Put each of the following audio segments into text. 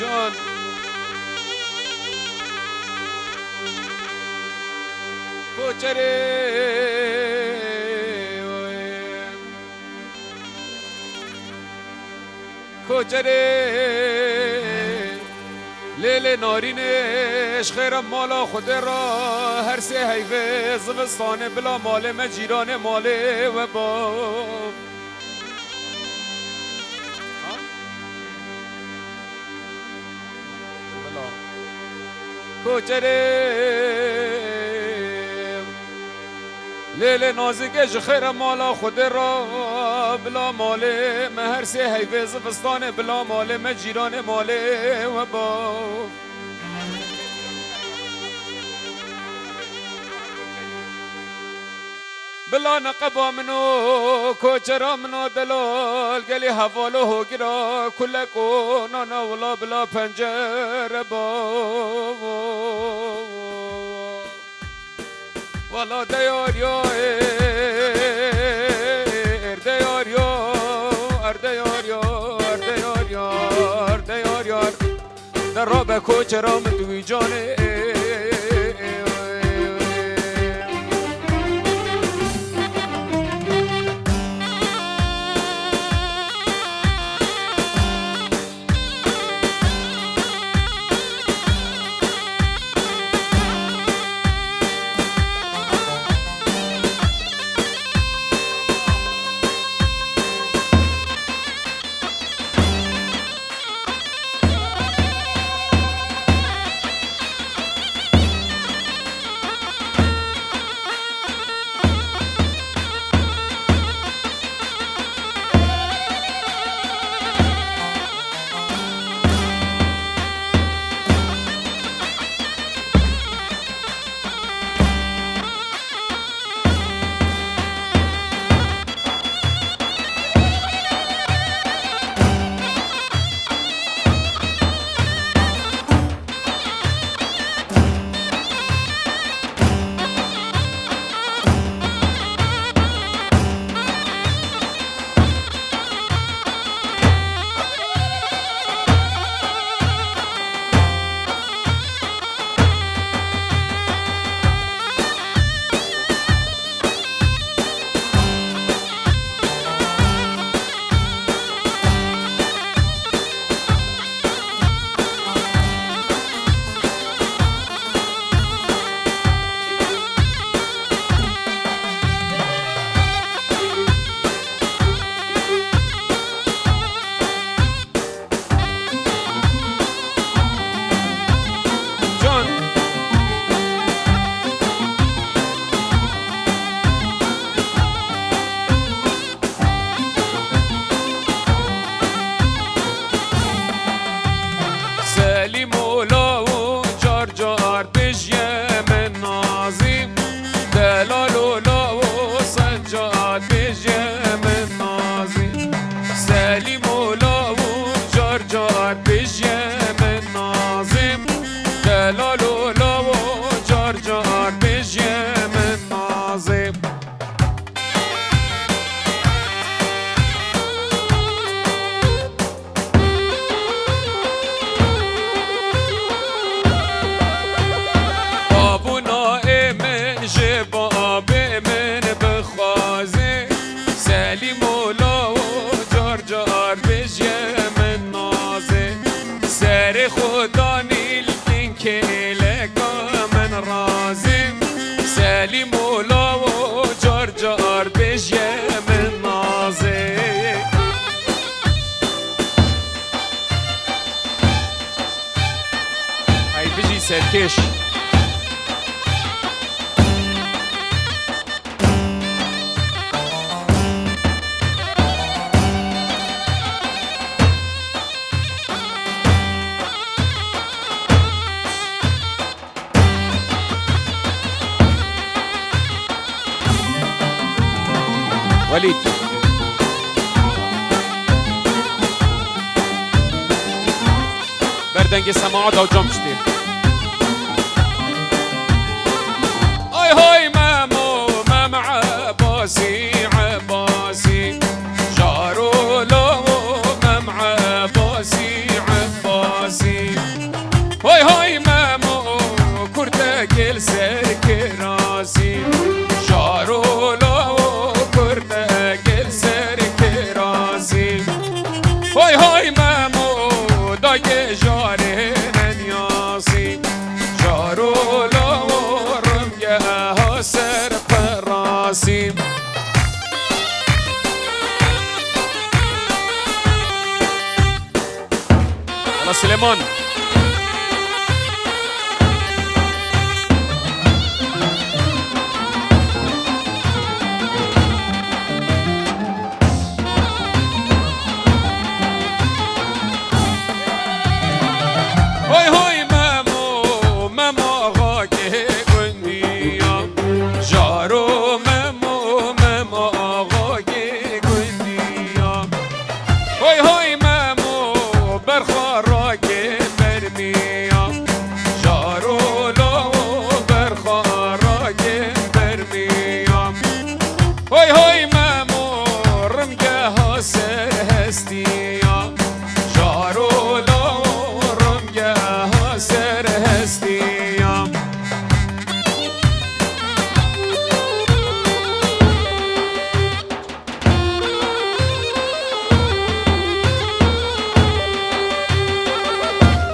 جان کوچره کوچره لیل نارینش خیرم مالا خود را هر سه حیوه زمستانه بلا ماله مجیران ماله و با کوچره لیل نازکش خیر مالا خود را بلا ماله مهر سه حیوه زفستان بلا ماله مجیران ماله و با بلا نقبا منو کوچرا منو دلال گلی حوالو هو گرا کلکو نانا ولا بلا پنجر با والا دیار یا دیار یا دیار یا دیار یا دیار یا در را به کوچرا من دوی جانه سرکش وليد بردنگ سماعات او جام شدی آی های مامو مام عباسي عباسي جارو لو مام عباسي عباسي سر کرازی های های ممو دای جاره نیازی جارو لورم گه ها سر پرازی الله سلیمان هوی هوی ممو آقا که گندیا جارو ممو آقا که گندیا هوی هوی ممو برخارا که برمیا جارو لو برخارا که برمیا هوی هوی ممو رمگه ها سر هستیا جارو سر هستیم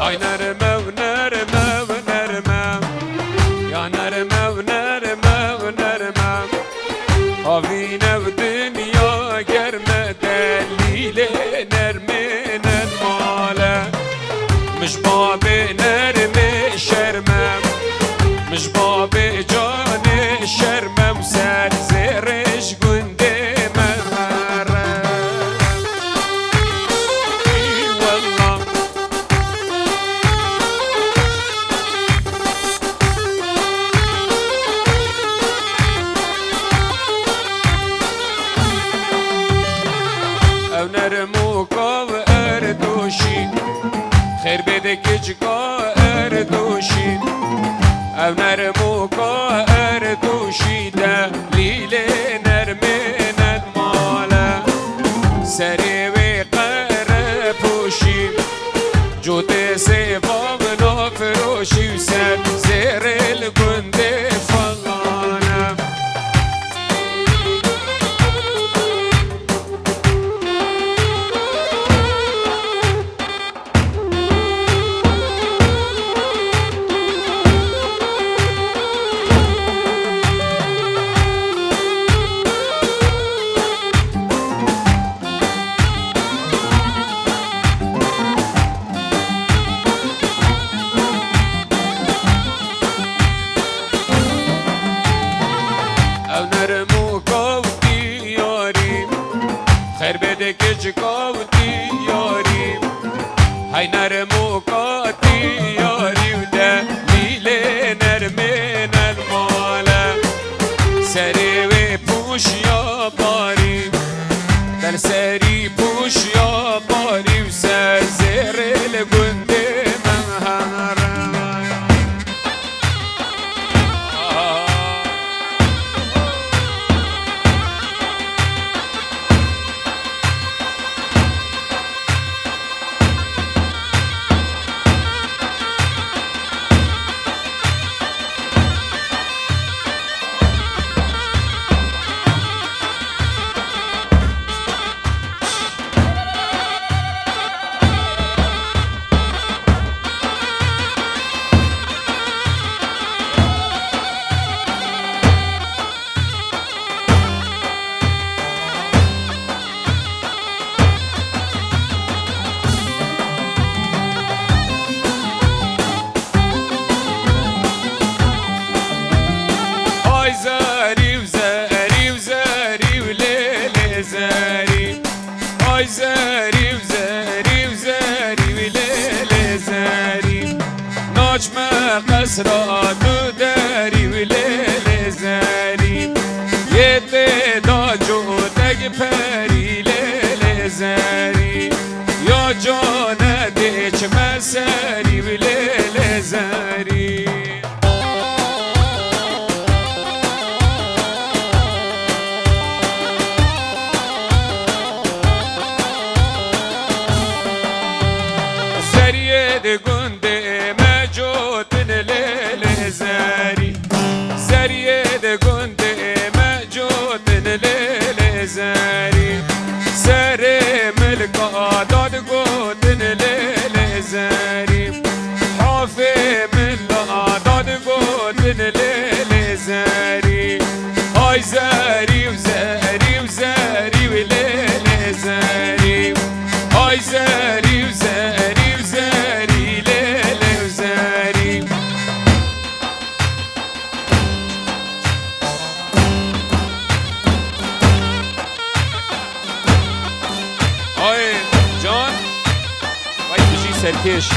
ay nerme ya nerme avine dünya germe deliyle nerminen male مش باب نرم شرمم مش باب جان شرمم سر زرش گنده ممره ای والله او نرمو کاو اردوشی خیر بده کچکا اردوشی او نرمو کا اردوشی دلیل نرمینت ماله سری و قره پوشی جوت سیباب نافروشی و سر زیر الگنده فغانم خیر بده که چکاوتی یاریم های نرمو کاتی یاری و دلیل نرمین الماله سری و پوش یا باریم در سری پوش یا باری و سر زیر لگنده منهارم زاری و زاری و زاری و لیل زاری ناچم قصرات و داری و لیل زاری یه تدا جو تگ پری لیل زاری یا جان دیچ مسری و لیل زاری گنده مجوتن لیل زاری زریه گنده مجوتن لیل زاری قادات قوتن ليل زاري حافي من قادات قوتن ليل زاري هاي زاري وزاري وزاري وليل زاري هاي زاري وزاري وزاري ليل وزاري هاي جان باید بشی سرکش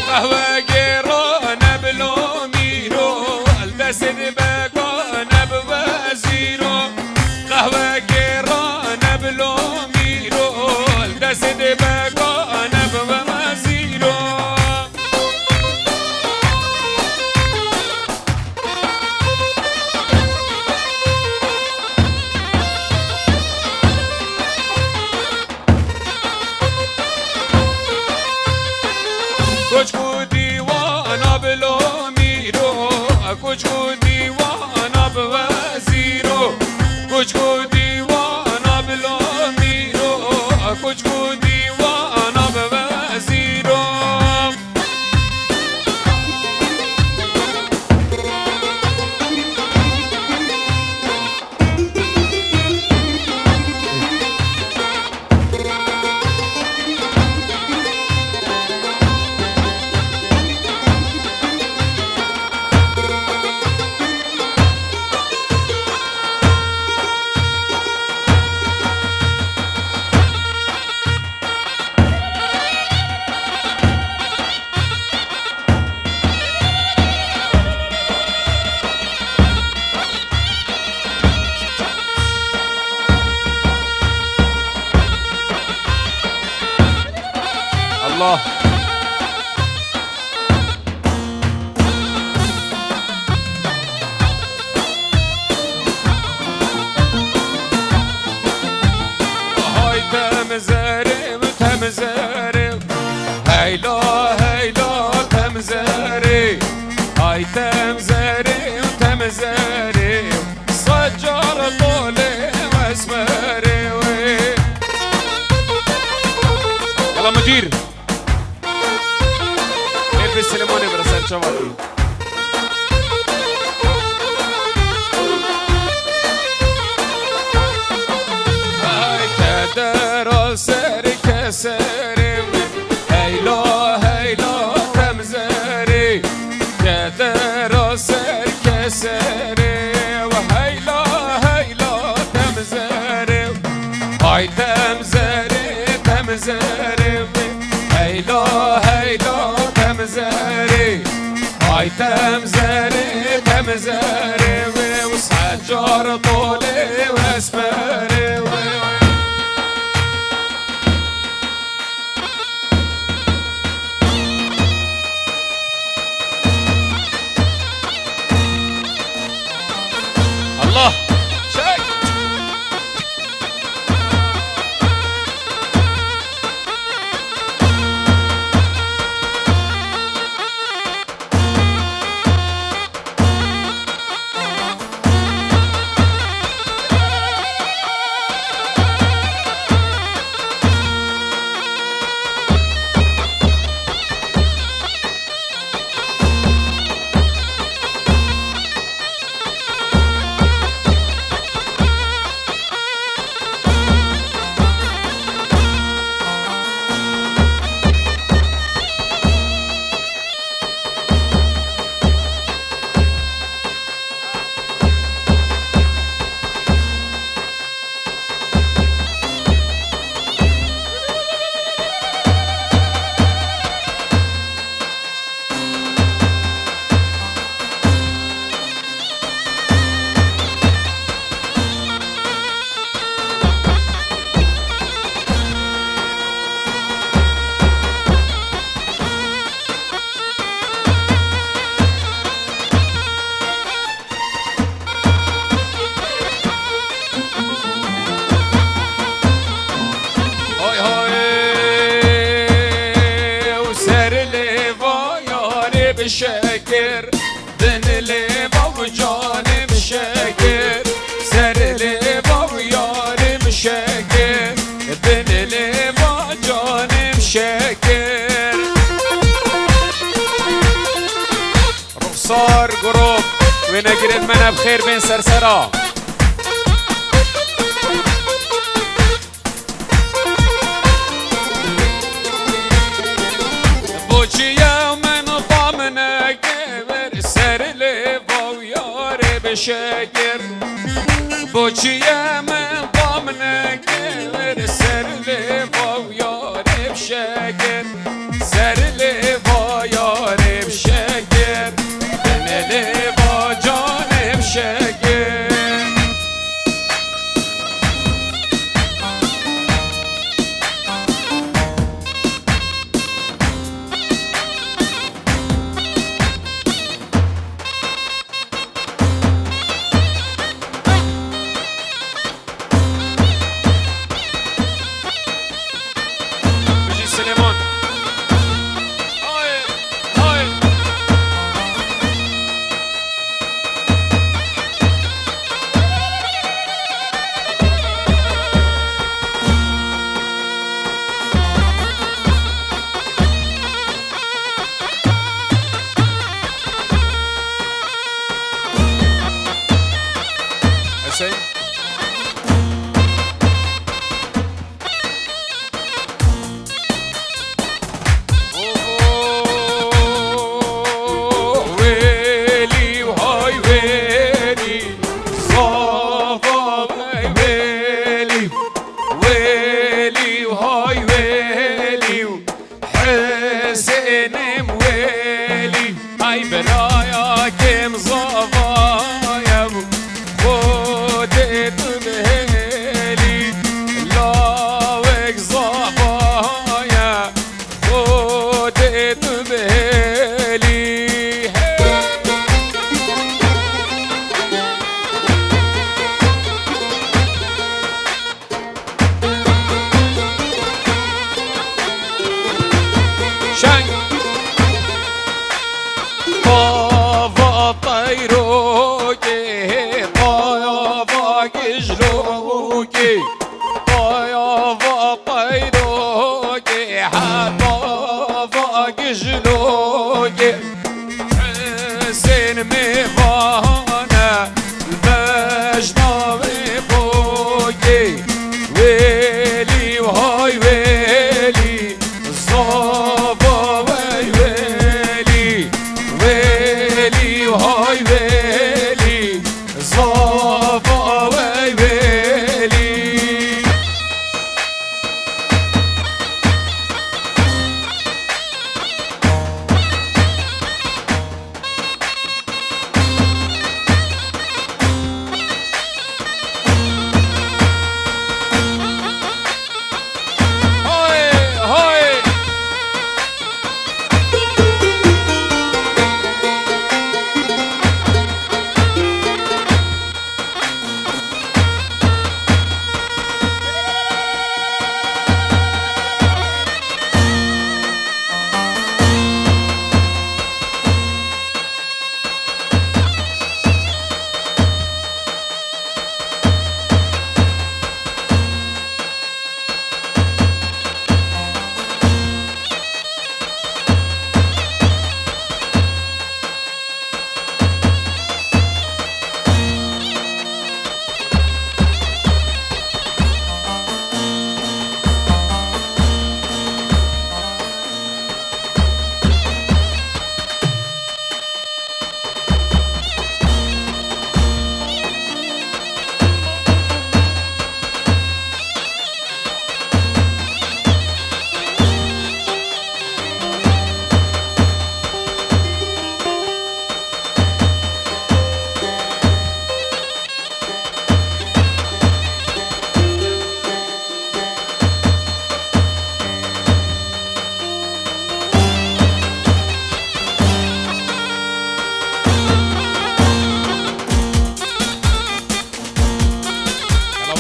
قهوه گرانه بلو میرو الدست بگانه بوزیرو قهوه گرانه بلو میرو الدست بگانه بوزیرو کچکو دیوانا بلو میرو کچکو دیوانا بوزیرو کچکو دیوانا بلو میرو کچکو دیوانا بوزیرو الله هاي تمزري وتمزري هيلا هيلا تمزري هاي تمزري وتمزري صجر طولي واسمري يلا مدير البس سليموني برسال شوالي هاي تدرى سري كسري هيلا هيلا تمزري تدرى سري كسري وهيلا هيلا تمزري هاي تمزري تمزري هيلا هيلا تمزري هاي تمزري تمزري وسحجر طولي واسمري الله شاي شاكر بن ليبا وجانب شاكر سر ليبا ويارب شاكر بن ليبا جانب شاكر رخصار قروب ونقرد منا بخير بين سرسرة بوشي شاكر بوشي من ضمنك سر ليفا ويارب شاكر سر ليفا يارب شاكر بن ليفا جانب شاكر براياك مصافايا خود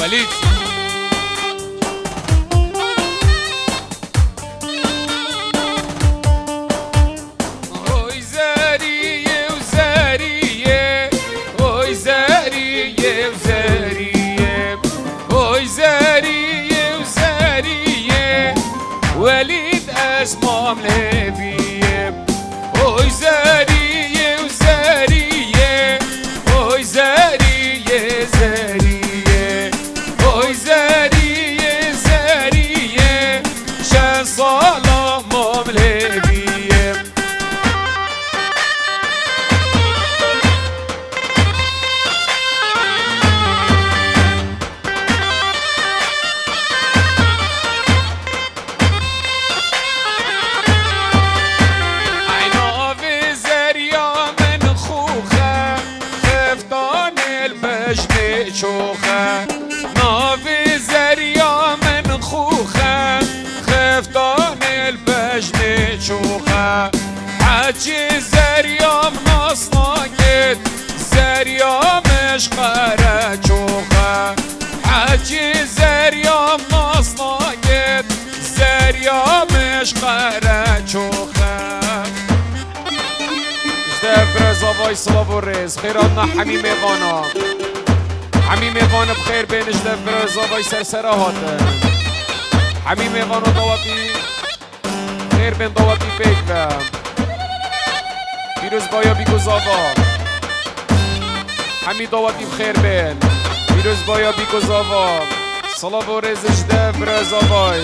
وليد وليد اسمام لهبيه اوي زاريه وزاريه اوي زاريه زاريه اوي زاريه زاريه شان صالح مام لهبيه شوخة نافي زريا من خوخة خفتان البجن شوخة حاجي زريا منصناكت زريا مش قرة شوخة حاجي زريا منصناكت زريا مش قرة شوخة جدف رزا باي صلاب الرز خيراتنا حميم غانا حميم ایوان بخیر بینش دفر زابای سرسره هاته حمیم ایوان دواتی خیر بین دواتی پیک پیروز بایا بیگو زابا حمی دواتی بخیر بین پیروز بایا بیگو زابا صلاب و رزش دفر زابای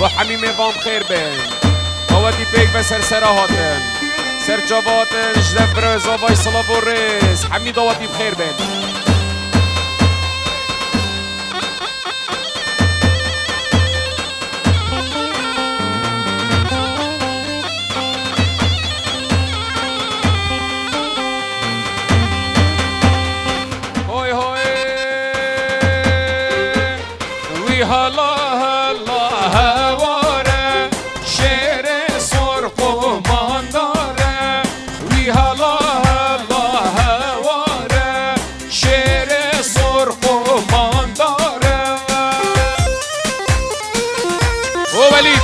با حمیم ایوان بخیر بین دواتی پیک به سرسره هاته سر جواتش دفر زابای صلاب و رز حمی دواتی بخیر بین هلا هلا هواره شعر سرخ و مانداره وی هلا هلا هواره شعر سرخ و مانداره او ولید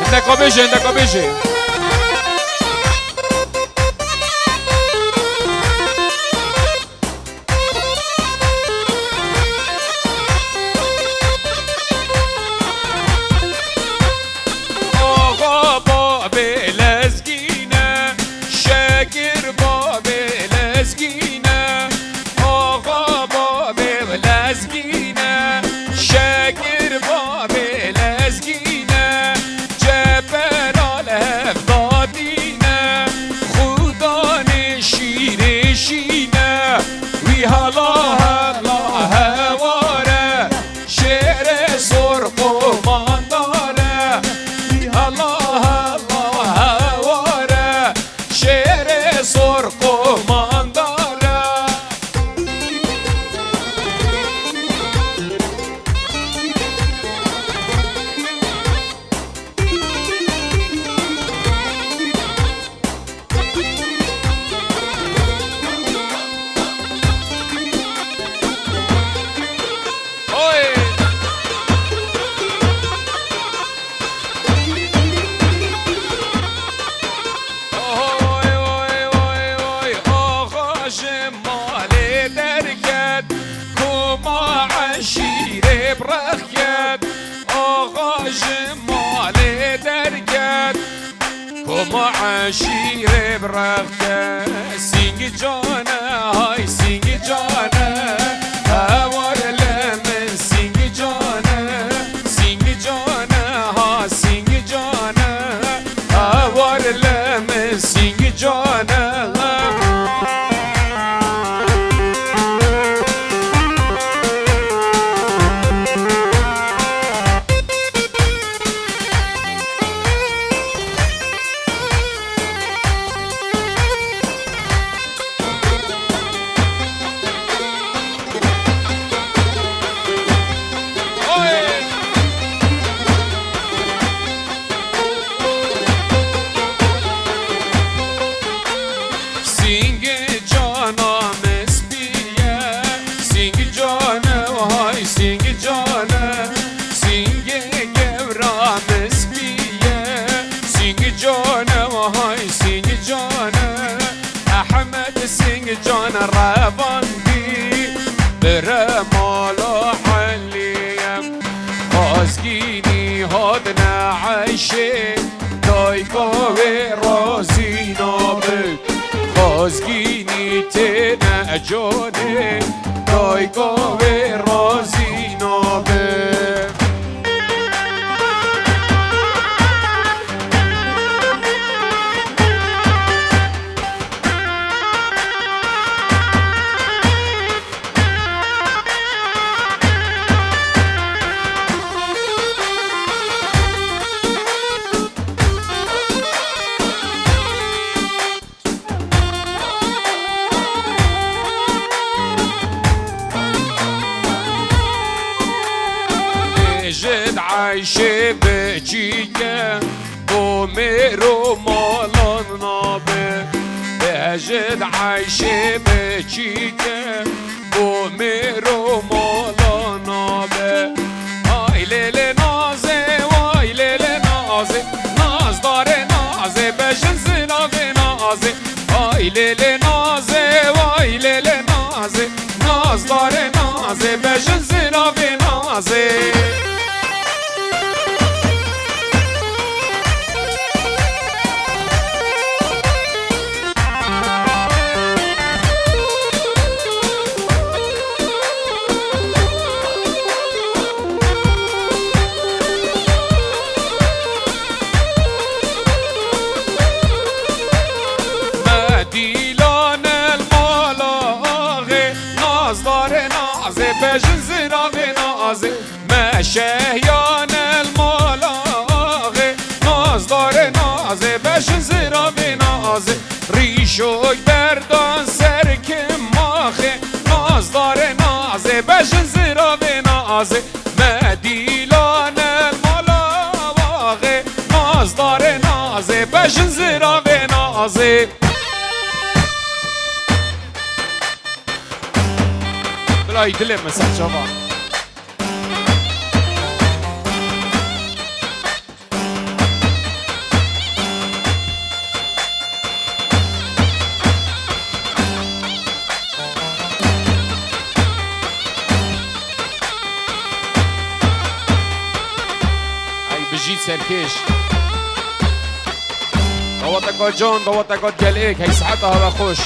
اندکا بشه اندکا بشه عشیره برخته سینگ جانه های سینگ جانه هوار لمن سینگ جانه سینگ جانه ها سینگ جانه هوار لمن سینگ جانه سینگ جانه وهای جان رواندی بره مالا حلیم خازگینی هاد نعشه دایگاه رازی نابد خازگینی تنه جانه دایگاه رازی نابد جد عايشة بجيكا بوميرو مالان نابه بجد عايشة بجيكا بوميرو مالان نابه آي ليلي نازي واي ليلي نازي ناز داري نازي بجن زلافي نازي آي ليلي نازي واي ليلي نازي ناز داري نازي بجن زلافي نازي دیلان المالاغه نازدار نازه بجن زراغه نازه مشهیان المالاغه نازدار نازه بجن زراغه نازه ریشوی بردان سرکم ماخه نازدار نازه بجن زراغه نازه مدیلان المالاغه نازدار نازه بجن زراغه نازه بلای دلم مثل شما ای بجید سرکش دواتکا جان دواتکا گلیک هی ساعتها هوا خوش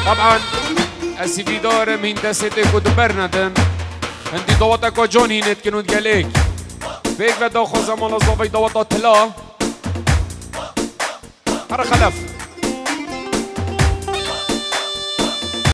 طبعا اسیفی دارم این دسته کدو برندن هندی دوتا که جان هینت کنود گلیک بیگ و داخل زمان از دوی دوتا تلا هر خلف